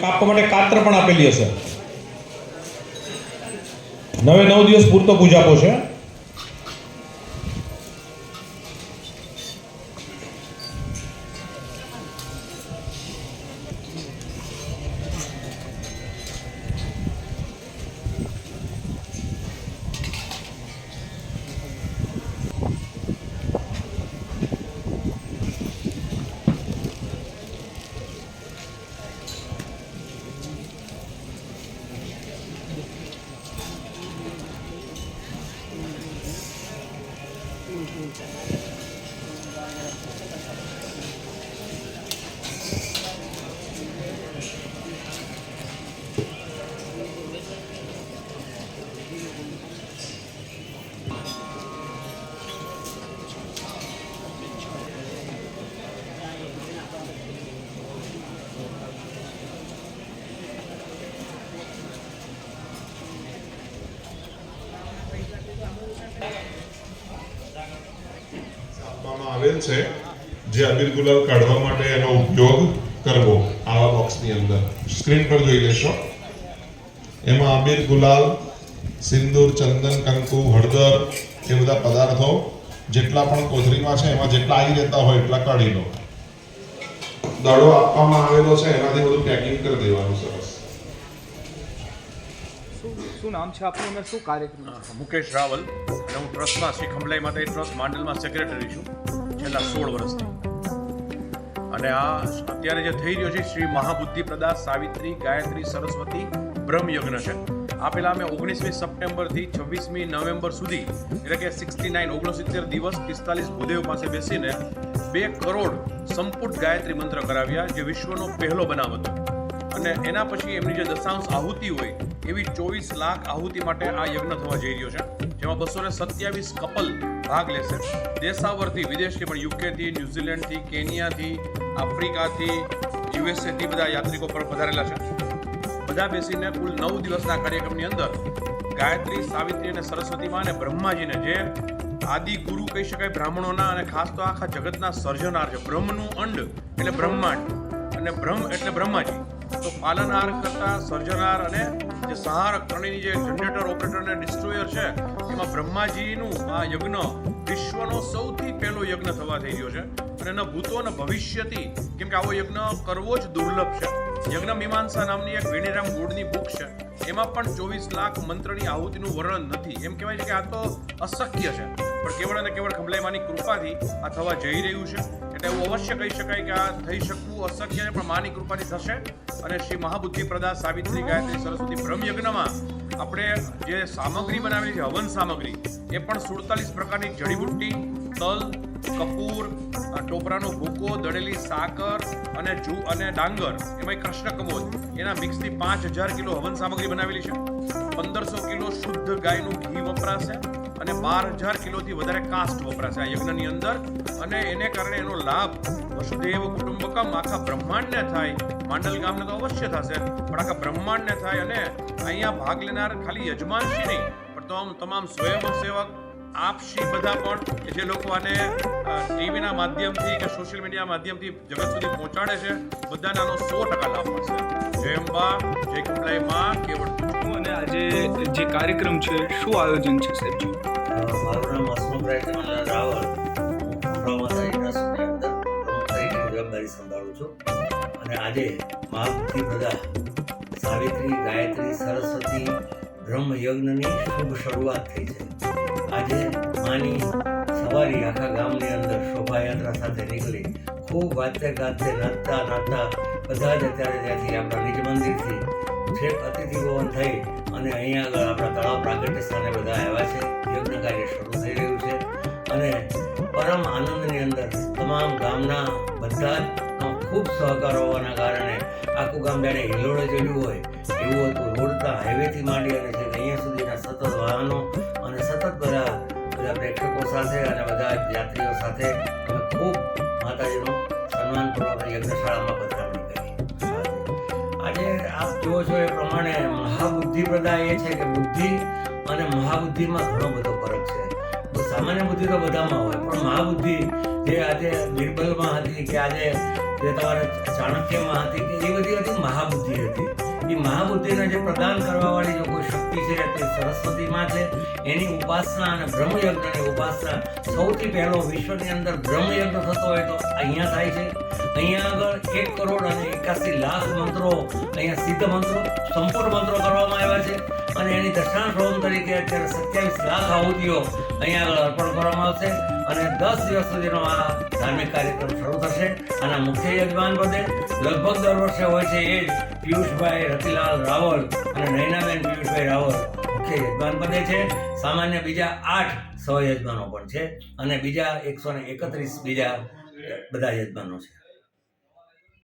કાપવા માટે કાત્ર પણ આપેલી હશે. 9 દિવસ પૂરતો પૂજાપો છે. આવેલ છે જે અબીર ગુલાલ કાઢવા માટે એનો ઉપયોગ કરવો. આવા બોક્સની અંદર સ્ક્રીન પર જોઈ લેશો. એમાં અબીર ગુલાલ, સિંદૂર, ચંદન, કંકુ, હળદર એ બધા પદાર્થો જેટલા પણ કોથળીમાં છે એમાં જેટલા આવી રહેતા હોય એટલા કાઢી લો. દડો આપવામાં આવેલો છે એનાથી બધું પેકિંગ કરી દેવાનું. સરસ. શું નામ છે આપનું અને શું કાર્યક્રમ? મુકેશ રાવલ અને હું ટ્રસ્ટમાં શ્રી ખંભલાઈ માતા ટ્રસ્ટ માંડલમાં સેક્રેટરી છું છેલ્લા 16 વર્ષથી. અને આ અત્યારે જે થઈ રહ્યો છે શ્રી મહાબુદ્ધિ પ્રદા સાવિત્રી ગાયત્રી સરસ્વતી બ્રહ્મ યજ્ઞ છે. આ પહેલાં અમે 19મી સપ્ટેમ્બરથી 26મી નવેમ્બર સુધી એટલે કે 69 દિવસ 45 ભૂદેવ પાસે બેસીને 2 કરોડ સંપુટ ગાયત્રી મંત્ર કરાવ્યા, જે વિશ્વનો પહેલો બનાવ હતો. અને એના પછી એમની જે દશાંશ આહુતિ હોય એવી 24 લાખ આહુતિ માટે આ યજ્ઞ થવા જઈ રહ્યો છે, જેમાં 227 કપલ ભાગ લેશે. દેશાવરથી, વિદેશથી પણ, યુકેથી, ન્યુઝીલેન્ડથી, કેનિયાથી, આફ્રિકાથી, યુએસએથી બધા યાત્રિકો પર પધારેલા છે. બધા બેસીને કુલ 9 દિવસના કાર્યક્રમની અંદર ગાયત્રી, સાવિત્રી અને સરસ્વતીમાં અને બ્રહ્માજીને, જે આદિ ગુરુ કહી શકાય બ્રાહ્મણોના અને ખાસ તો આખા જગતના સર્જનાર છે. બ્રહ્મનું અંડ એટલે બ્રહ્માંડ અને બ્રહ્મ એટલે બ્રહ્માજી. તો પાલનહાર કરતા સર્જનાર અને જે સહારક ત્રણેયની જે જનરેટર, ઓપરેટર અને ડિસ્ટ્રોયર છે, એમાં બ્રહ્માજીનું આ યજ્ઞ વિશ્વનો સૌથી પહેલો યજ્ઞ થવા થઈ રહ્યો છે. અને એના ભૂતો અને ભવિષ્યથી, કેમ કે આવો યજ્ઞ કરવો જ દુર્લભ છે. યજ્ઞ મીમાંસા નામની એક વેણીરામ ગોળની બુક છે, એમાં પણ 24 લાખ મંત્રની આહુતિનું વર્ણન નથી. એમ કહેવાય છે કે આ તો અશક્ય છે, પણ કેવળ અને કેવળ ખંભલાઈમાની કૃપાથી આ થવા જઈ રહ્યું છે. એટલે એવું અવશ્ય કહી શકાય કે આ થઈ શકવું અશક્ય છે, પણ માની કૃપાથી થશે. અને શ્રી મહાબુદ્ધિ પ્રદા સાવિત્રી ગાયત્રી સરસ્વતી બ્રહ્મયજ્ઞમાં આપણે જે સામગ્રી બનાવેલી છે, હવન સામગ્રી, એ પણ 47 પ્રકારની જડીબુટ્ટી, તલ, કપૂર, ટોપરાનો ભૂકો, દળેલી સાકર અને અને ડાંગર, એમાં કૃષ્ણ કમોદ, એના મિક્સથી 5000 કિલો હવન સામગ્રી બનાવેલી છે. 1500 કિલો શુદ્ધ ગાયનું ઘી વપરાશે અને 12000 કિલોથી વધારે કાસ્ટ વપરાશે આ યજ્ઞની અંદર. અને એને કારણે એનો લાભ વસુદેવ કુટુંબકમ આખા બ્રહ્માંડને થાય. માંડલ ગામને તો અવશ્ય થશે, પણ આખા બ્રહ્માંડને થાય. અને અહીંયા ભાગ લેનાર ખાલી યજમાનશ્રી નહીં, પણ તમામ સ્વયંસેવક આપશી બધા પણ કે જે લોકો આને ટીવીના માધ્યમથી કે સોશિયલ મીડિયા માધ્યમથી જગત સુધી પહોંચાડે છે, બધાને આનો 100% લાભ મળશે. જય અંબા, જય કમલાઈમાં, કેવળ. અને આજે જે કાર્યક્રમ છે, શું આયોજન છે સાહેબજી? મારું નામ હસમુખરાય જમાલલાલ રાવલ. હું ખંભાળમાતા ઇન્ડસ્ટ્રીની અંદર પ્રમુખ તરીકે જવાબદારી સંભાળું છું. અને આજે મહાબુદ્ધિ પ્રદા સાવિત્રી ગાયત્રી સરસ્વતી બ્રહ્મ યજ્ઞની શુભ શરૂઆત થઈ છે. આજે માની સવારી આખા ગામની અંદર શોભાયાત્રા સાથે નીકળી, ખૂબ વાતે ગાતે નાચતા નાચતા બધા જ અત્યારે ત્યાંથી આપણા નિજ મંદિરથી છેક અતિથિ ભવન થઈ અને અહીંયા આગળ આપણા તળાવ પ્રાગટ્ય સ્થાને બધા આવ્યા છે. યજ્ઞ કાર્ય શરૂ થઈ રહ્યું છે અને પરમ આનંદની અંદર તમામ ગામના બધા જ ખૂબ સહકાર હોવાના કારણે આખું ગામ જાણે હિલોળે ચડ્યું હોય એવું હતું. રોડતા હાઈવેથી માંડી અને છે અહીંયા સુધીના સતત વાહનો અને સતત બધા પ્રેક્ષકો સાથે અને બધા યાત્રીઓ સાથે અમે ખૂબ માતાજીનું સન્માનપૂર્વક યજ્ઞશાળામાં પધરામણી કરી. આજે આપ જુઓ છો એ પ્રમાણે મહાબુદ્ધિ પ્રદા એ છે કે બુદ્ધિ અને મહાબુદ્ધિમાં ઘણો બધો ફરક છે. સામાન્ય બુદ્ધિ તો બધામાં હોય, પણ મહાબુદ્ધિ જે આજે બિરબલમાં હતી કે આજે જે તમારે ચાણક્યમાં હતી કે એ બધી હતી મહાબુદ્ધિ હતી. એ મહાબુદ્ધિને જે પ્રદાન કરવાવાળી જો કોઈ શક્તિ છે તે સરસ્વતીમાં છે. એની ઉપાસના અને બ્રહ્મયજ્ઞની ઉપાસના સૌથી પહેલો વિશ્વની અંદર બ્રહ્મયજ્ઞ થતો હોય તો અહીંયા થાય છે. અહીંયા આગળ 1 કરોડ અને 81 લાખ મંત્રો, અહીંયા સિદ્ધ મંત્રો, સંપૂર્ણ મંત્રો કરવામાં આવ્યા છે. અને એની દશાંશ હોમ તરીકે અત્યારે 27 લાખ આહુતિઓ અહીંયા આગળ અર્પણ કરવામાં આવશે. અને 10 દિવસ સુધીનો આ ધાર્મિક કાર્યક્રમ શરૂ થશે. આના મુખ્ય યજમાન પદે લગભગ દર વર્ષે હોય છે એ જ પિયુષભાઈ રતિલાલ રાવલ અને નયનાબેન પિયુષભાઈ રાવલ મુખ્ય યજમાન પદે છે. સામાન્ય બીજા 8 સહ યજમાનો પણ છે અને બીજા 131 બીજા બધા યજમાનો છે.